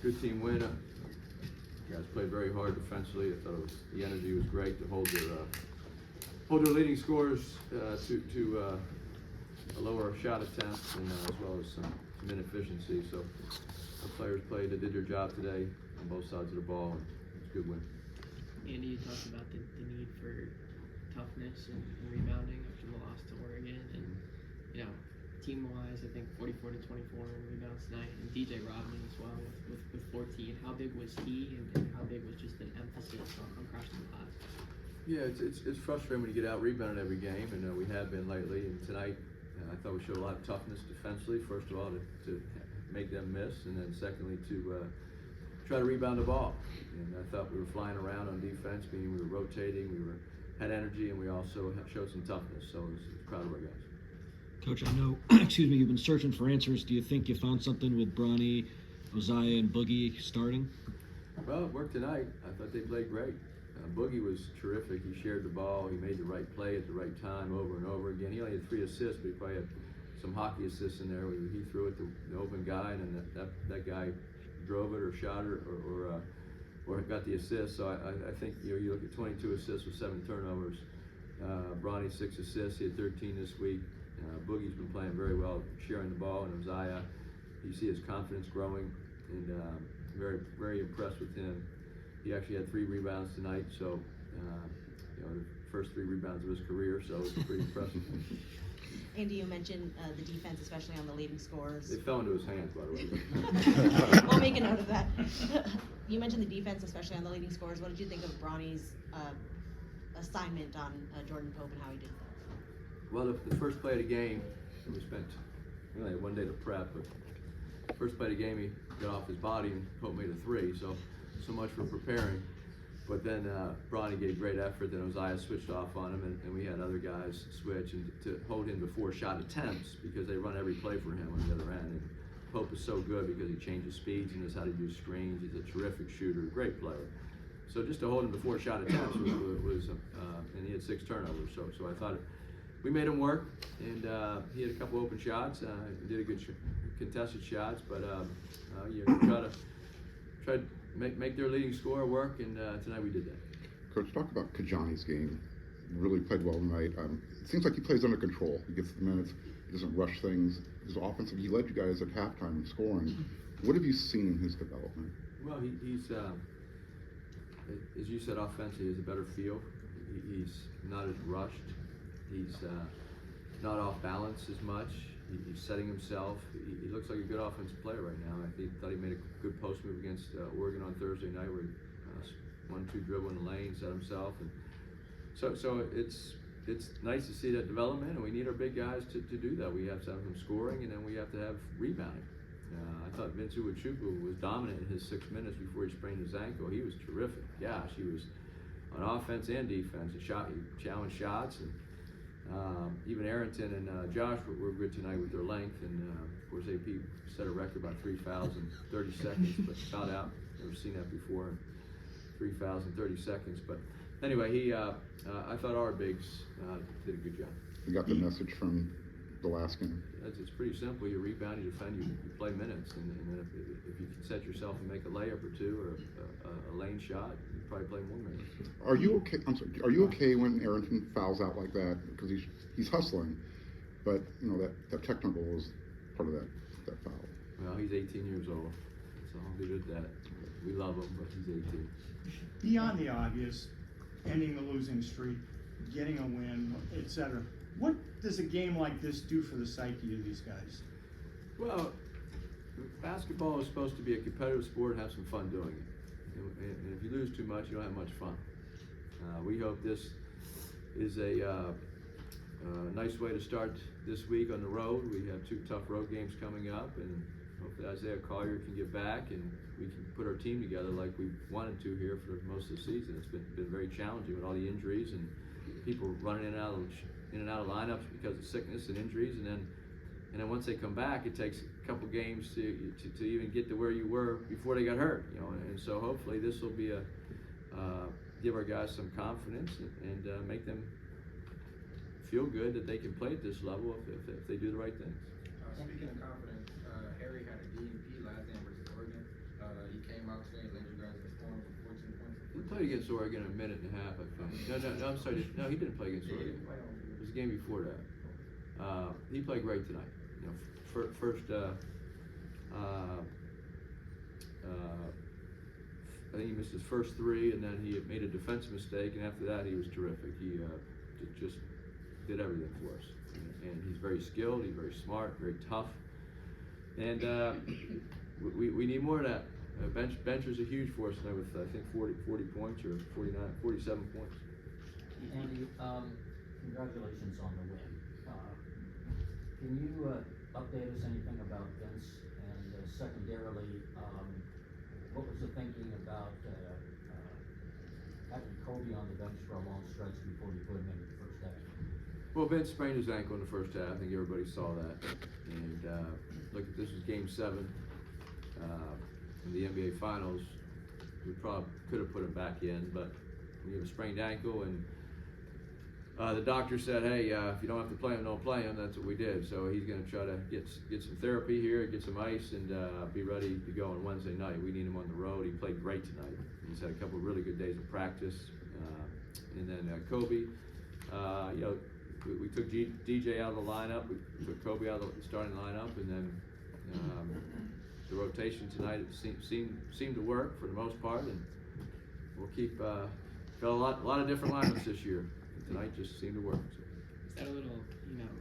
Good team win. Guys played very hard defensively. I thought the energy was great to hold their leading scorers to a lower shot attempts, and as well as some inefficiency. So our players they did their job today on both sides of the ball, and it's a good win. Andy, you talked about the need for toughness and rebounding after the loss to Oregon, and you know, team-wise, I think 44 to 24 in rebounds tonight, and DJ Rodman as well with 14. How big was he, and how big was just an emphasis on crashing the glass? Yeah, it's frustrating when you get out rebounded every game, and we have been lately. And tonight, I thought we showed a lot of toughness defensively. First of all, to make them miss, and then secondly to try to rebound the ball. And I thought we were flying around on defense, meaning we were rotating, had energy, and we also showed some toughness. So I was proud of our guys. Coach, I know, excuse me, you've been searching for answers. Do you think you found something with Bronny, Ozziah, and Boogie starting? Well, it worked tonight. I thought they played great. Boogie was terrific. He shared the ball. He made the right play at the right time over and over again. He only had 3 assists, but he probably had some hockey assists in there. He threw it to the open guy, and then that guy drove it or shot it or got the assist. So I think you look at 22 assists with 7 turnovers. Bronny 6 assists. He had 13 this week. Boogie's been playing very well, sharing the ball, and Ozziah, you see his confidence growing, and very, very impressed with him. He actually had 3 rebounds tonight, so the first 3 rebounds of his career, so it's pretty impressive. Andy, you mentioned the defense, especially on the leading scorers. It fell into his hands, by the way. We'll make a note of that. You mentioned the defense, especially on the leading scorers. What did you think of Bronny's assignment on Jordan Pope and how he did that? Well, the first play of the game, we only had 1 day to prep, but first play of the game, he got off his body and Pope made a 3, so much for preparing. But then Bronny gave great effort, then Ozziah switched off on him, and we had other guys switch and to hold him before shot attempts, because they run every play for him on the other end. And Pope is so good because he changes speeds and knows how to use screens. He's a terrific shooter, great player. So just to hold him before shot attempts was and he had 6 turnovers. So I thought we made him work, and he had a couple open shots. He did a good contested shots, but you try to make their leading scorer work, and tonight we did that. Coach, talk about Kajani's game. Really played well tonight. It seems like he plays under control. He gets the minutes. He doesn't rush things. His offensive. He led you guys at halftime in scoring. What have you seen in his development? Well, he's as you said, offensively, he has a better feel. He's not as rushed. He's not off balance as much. He's setting himself. He looks like a good offensive player right now. I thought he made a good post move against Oregon on Thursday night, where he 1-2 dribble in the lane, set himself, and so it's nice to see that development. And we need our big guys to do that. We have to have them scoring, and then we have to have rebounding. I thought Vince Uwachukwu was dominant in his 6 minutes before he sprained his ankle. He was terrific. Gosh, he was on offense and defense. He challenged shots, and even Arrington and Josh were good tonight with their length, and of course AP set a record by 3 fouls in 30 seconds, but fouled out. Never seen that before. 3 fouls in 30 seconds, but anyway, I thought our bigs did a good job. You got the message from the last game. It's pretty simple. You rebound, you defend, you play minutes, and then if you can set yourself and make a layup or 2 or a lane shot, you probably play more minutes. Are you okay? I'm sorry. Are you okay when Arrington fouls out like that, because he's hustling, but that technical was part of that foul? Well, he's 18 years old, so I'll leave it at that. We love him, but he's 18. Beyond the obvious, ending the losing streak, getting a win, etc., what does a game like this do for the psyche of these guys? Well, basketball is supposed to be a competitive sport and have some fun doing it. And if you lose too much, you don't have much fun. We hope this is a nice way to start this week on the road. We have 2 tough road games coming up, and hopefully Isaiah Collier can get back and we can put our team together like we wanted to here for most of the season. It's been very challenging with all the injuries and people running in and out of lineups because of sickness and injuries, and then once they come back, it takes a couple games to even get to where you were before they got hurt, and so hopefully this will be give our guys some confidence and make them feel good that they can play at this level if they do the right things. Speaking of confidence, Harry had a DNP last game versus Oregon. He played against Oregon a minute and a half, I think. No, I'm sorry. No, he didn't play against Oregon. It was a game before that. He played great tonight. You know, first, I think he missed his first three, and then he made a defensive mistake, and after that, he was terrific. He just did everything for us. And he's very skilled, he's very smart, very tough. And we need more of that. Benchers are huge for us now with, I think, 40 points or 47 points. Andy, congratulations on the win. Can you update us anything about Vince? And secondarily, what was the thinking about having Kobe on the bench for a long stretch before you put him in the first half? Well, Vince sprained his ankle in the first half. I think everybody saw that. And look, this was Game 7 in the NBA Finals. We probably could have put him back in, but we have a sprained ankle, and the doctor said, hey, if you don't have to play him, don't play him. That's what we did. So he's going to try to get some therapy here, get some ice, and be ready to go on Wednesday night. We need him on the road. He played great tonight. He's had a couple of really good days of practice. And then Kobe, you know, we took DJ out of the lineup. We took Kobe out of the starting lineup, and then the rotation tonight seemed to work for the most part, and we'll keep got a lot of different lineups this year. Tonight just seemed to work. So. Is that a little, you know,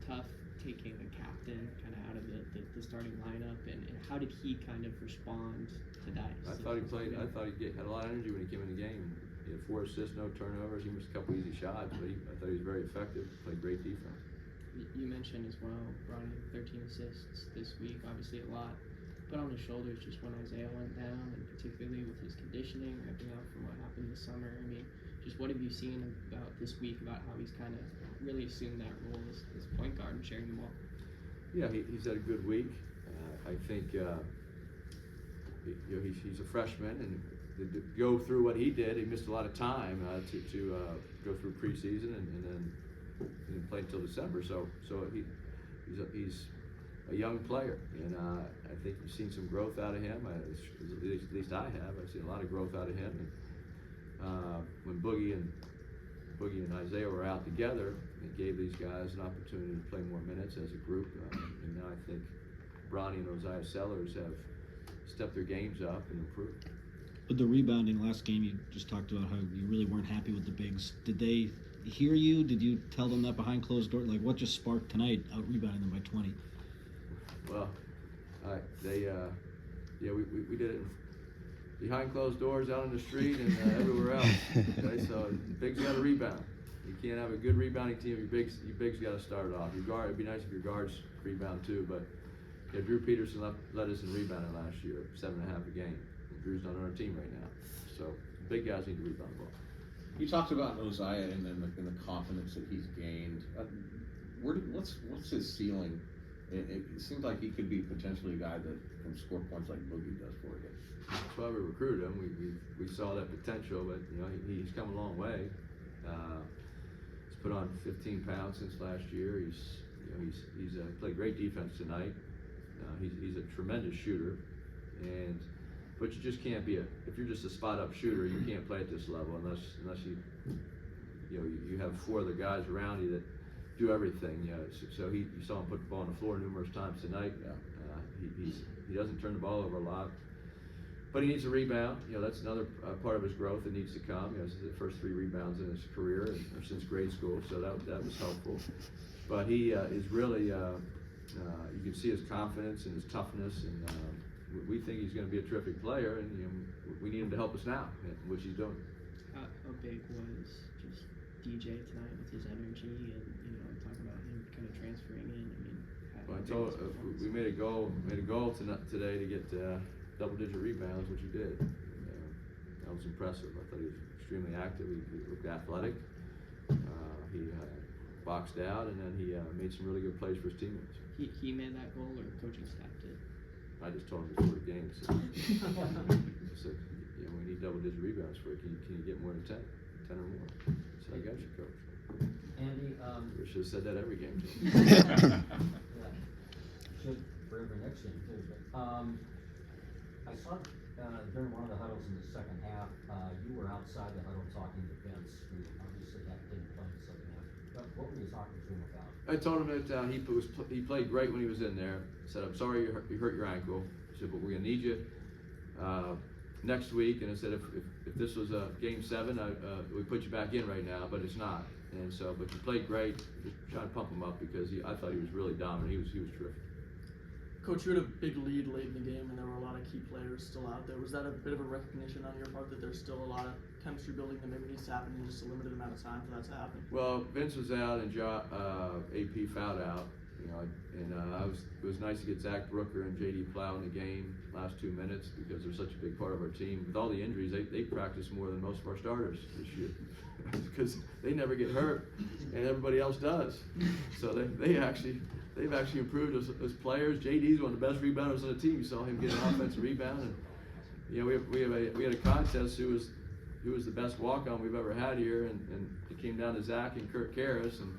tough taking the captain kind of out of the starting lineup, and how did he kind of respond to that? I thought he played. I thought he had a lot of energy when he came in the game. He had 4 assists, no turnovers. He missed a couple easy shots, but I thought he was very effective. Played great defense. You mentioned as well, Bronny, 13 assists this week. Obviously, a lot put on his shoulders just when Isaiah went down, and particularly with his conditioning, ramping up from what happened this summer. I mean, just what have you seen about this week about how he's kind of really assumed that role as point guard and sharing the ball? Yeah, he's had a good week. I think you know, he's a freshman, and to go through what he did, he missed a lot of time to go through preseason, and then he didn't play until December. So he's a young player, and I think you've seen some growth out of him. At least I have. I've seen a lot of growth out of him. And, when Boogie and Isaiah were out together, it gave these guys an opportunity to play more minutes as a group. And now I think Bronny and Isaiah Sellers have stepped their games up and improved. With the rebounding last game, you just talked about how you really weren't happy with the bigs. Did they hear you? Did you tell them that behind closed doors? Like, what just sparked tonight, out rebounding them by 20? Well, we did it behind closed doors, out on the street, and everywhere else. Okay, so bigs got to rebound. You can't have a good rebounding team. Your bigs got to start it off. It'd be nice if your guards rebound too, but yeah, Drew Peterson led us in rebounding last year, 7.5 a game. And Drew's not on our team right now, so big guys need to rebound the ball. You talked about Ozaya and then the confidence that he's gained. What's his ceiling? It seems like he could be potentially a guy that can score points like Boogie does for you. That's why we recruited him. We saw that potential, but you know he's come a long way. He's put on 15 pounds since last year. He's played great defense tonight. He's a tremendous shooter, but you just can't be if you're just a spot up shooter, you can't play at this level unless you have 4 other guys around you that do everything. So you saw him put the ball on the floor numerous times tonight. He doesn't turn the ball over a lot. But he needs a rebound. That's another part of his growth that needs to come. This is the first 3 rebounds in his career or since grade school, so that was helpful. But he is really, you can see his confidence and his toughness, and we think he's going to be a terrific player, and we need him to help us now, which he's doing. How big was just DJ tonight with his energy, and talk about him kind of transferring in? Well, I told we made a goal today to get double-digit rebounds, which he did. That was impressive. I thought he was extremely active. He looked athletic. He boxed out, and then he made some really good plays for his teammates. He made that goal, or the coaching staff did? I just told him before the game. So I said, we need double-digit rebounds for it. Can you get more than 10 or more? So I got you, coach. Andy, We should have said that every game. yeah, should for every next game too. But I saw during one of the huddles in the second half, you were outside the huddle talking to Vince, who obviously didn't play in the second half. What were you talking to him about? I told him that he played great when he was in there. I said, I'm sorry you hurt your ankle. I said, but we're gonna need you next week. And I said, if this was game 7, we put you back in right now, but it's not. And so, but you played great. Just trying to pump him up because I thought he was really dominant. He was terrific. Coach, you had a big lead late in the game, and there were a lot of key players still out there. Was that a bit of a recognition on your part that there's still a lot of chemistry building that maybe needs to happen in just a limited amount of time for that to happen? Well, Vince was out and AP fouled out, you know, and it was nice to get Zach Brooker and JD Plow in the game last 2 minutes because they're such a big part of our team. With all the injuries, they practice more than most of our starters this year because they never get hurt and everybody else does. So they've actually improved as players. JD's one of the best rebounders on the team. You saw him get an offensive rebound, and you know we had a contest who was the best walk-on we've ever had here, and it came down to Zach and Kirk Karras, and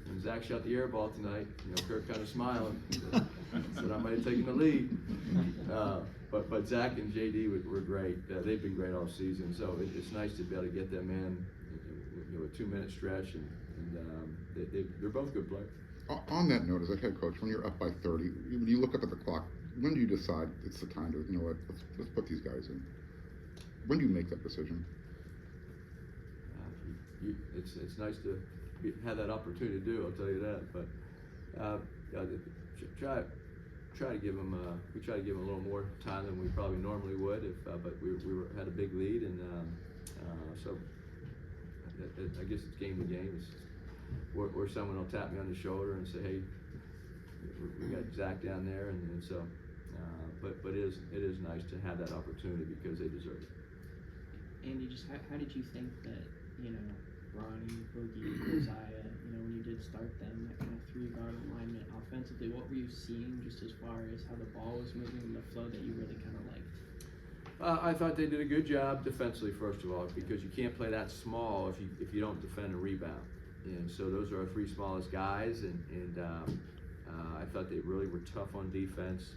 when Zach shot the air ball tonight, you know, Kirk kind of smiled, said I might have taken the lead. But Zach and JD were great. They've been great all season, so it's nice to be able to get them in, you know, a 2-minute stretch, and they're both good players. On that note, as a head coach, when you're up by 30, when you look up at the clock, when do you decide it's the time to, you know what, let's put these guys in? When do you make that decision? It's nice to have that opportunity to do. I'll tell you that. But try to give them we try to give them a little more time than we probably normally would. But we had a big lead, and so I guess it's game to game. It's where someone will tap me on the shoulder and say, hey, we got Zach down there, and so. But it is nice to have that opportunity because they deserve it. Andy, just how did you think that, you know, Ronnie, Boogie, Josiah, you know, when you did start them, that kind of 3-guard alignment offensively, what were you seeing just as far as how the ball was moving and the flow that you really kind of liked? I thought they did a good job defensively, first of all, because you can't play that small if you don't defend a rebound. And so those are our 3 smallest guys, and I thought they really were tough on defense.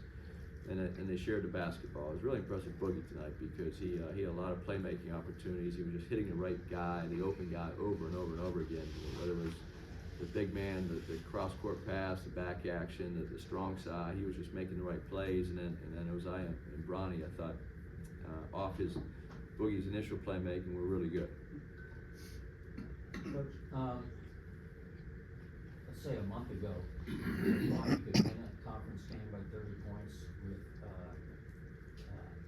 And they shared the basketball. I was really impressed with Boogie tonight because he had a lot of playmaking opportunities. He was just hitting the right guy, the open guy, over and over and over again. Whether it was the big man, the cross-court pass, the back action, the strong side, he was just making the right plays. And then Josiah and Bronny, I thought, off Boogie's initial playmaking, were really good. Coach, let's say a month ago, you thought you could win a conference game by 30 points with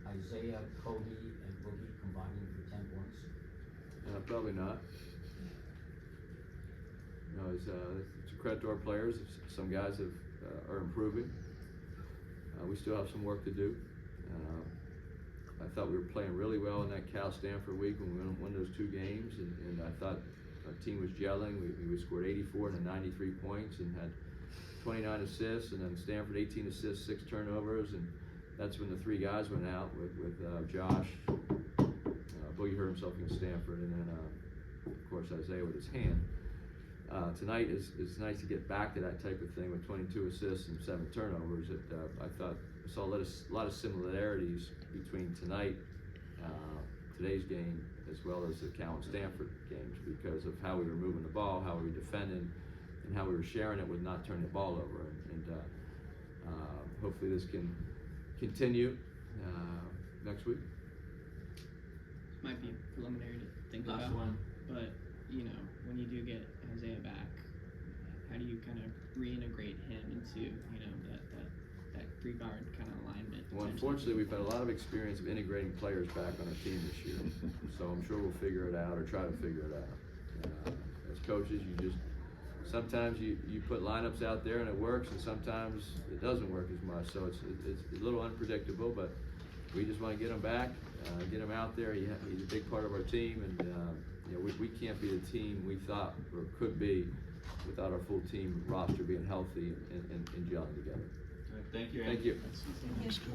Isaiah, Kobe, and Boogie combining for 10 points? Probably not. No, it's a credit to our players. Some guys are improving. We still have some work to do. I thought we were playing really well in that Cal Stanford week when we won those 2 games, and I thought our team was gelling. We scored 84 and 93 points and had 29 assists, and then Stanford 18 assists, 6 turnovers, and that's when the 3 guys went out with Josh. Boogie hurt himself against Stanford, and then of course Isaiah with his hand. Tonight it's nice to get back to that type of thing with 22 assists and 7 turnovers. I thought I saw a lot of similarities between today's game as well as the Cal and Stanford games because of how we were moving the ball, how we were defending, and how we were sharing it with not turning the ball over. And hopefully this can continue next week. Might be preliminary to think Last about, one. but you know, when you do get Isaiah back, how do you kind of reintegrate him into, you know, that 3-guard kind of alignment? Well, unfortunately, we've had a lot of experience of integrating players back on our team this year, so I'm sure we'll figure it out or try to figure it out. As coaches, sometimes you put lineups out there and it works, and sometimes it doesn't work as much. So it's a little unpredictable, but we just want to get him back, get him out there. He's a big part of our team, and you know, we can't be the team we thought or could be without our full team roster being healthy and gelling together. All right, thank you, Thank Andy. you. Thank you.